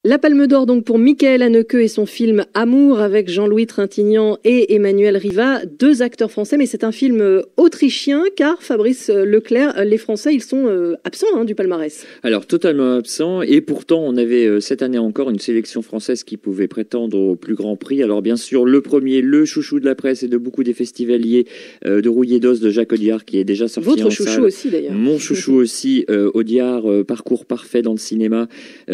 La Palme d'Or donc pour Michael Haneke et son film Amour avec Jean-Louis Trintignant et Emmanuel Riva, deux acteurs français, mais c'est un film autrichien car Fabrice Leclerc, les Français ils sont absents du palmarès. Alors totalement absents et pourtant on avait cette année encore une sélection française qui pouvait prétendre au plus grand prix. Alors bien sûr le premier, le chouchou de la presse et de beaucoup des festivaliers de Rouillé d'Os de Jacques Audiard qui est déjà sorti Votre en chouchou salle. aussi d'ailleurs. Mon chouchou aussi, Audiard, Parcours parfait dans le cinéma, qui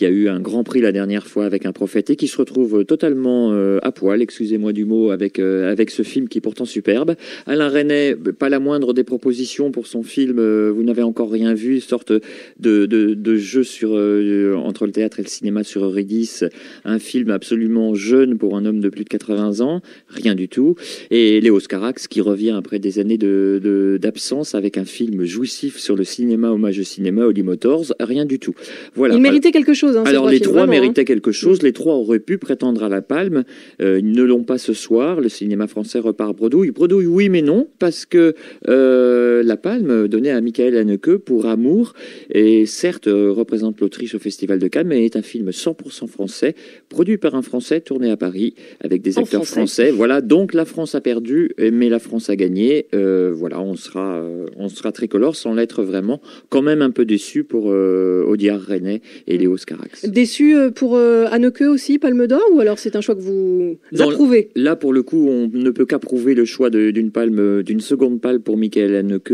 a eu un grand prix la dernière fois avec Un prophète et qui se retrouve totalement à poil, excusez-moi du mot, avec ce film qui est pourtant superbe. Alain Resnais, pas la moindre des propositions pour son film Vous n'avez encore rien vu, sorte de jeu sur entre le théâtre et le cinéma sur Eurydice, un film absolument jeune pour un homme de plus de 80 ans, rien du tout. Et Léos Carax qui revient après des années d'absence avec un film jouissif sur le cinéma, hommage au cinéma, Holly Motors, rien du tout. Voilà. Il méritait quelque chose. Alors les trois méritaient quelque chose, les trois auraient pu prétendre à la Palme, ils ne l'ont pas ce soir, le cinéma français repart bredouille. Bredouille oui mais non, parce que la Palme donnée à Michael Haneke pour Amour, et certes représente l'Autriche au Festival de Cannes, mais est un film 100% français, produit par un Français, tourné à Paris, avec des acteurs français. Voilà, donc la France a perdu, mais la France a gagné. Voilà, on sera tricolore sans l'être vraiment, quand même un peu déçu pour Audiard Resnais et Léos Carax. Déçu pour Haneke aussi, Palme d'Or, ou alors c'est un choix que vous approuvez? Là, pour le coup, on ne peut qu'approuver le choix d'une seconde palme pour Michael Haneke.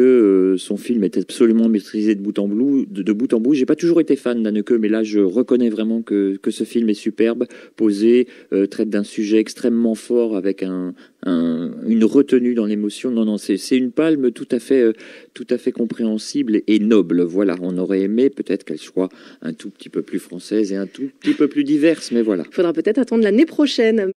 Son film est absolument maîtrisé de bout en bout. J'ai pas toujours été fan d'Haneke, mais là, je reconnais vraiment que ce film est superbe, posé, traite d'un sujet extrêmement fort avec une retenue dans l'émotion. Non, c'est une palme tout à fait compréhensible et noble. Voilà, on aurait aimé peut-être qu'elle soit un tout petit peu plus française et un tout petit peu plus diverse, mais voilà. Il faudra peut-être attendre l'année prochaine.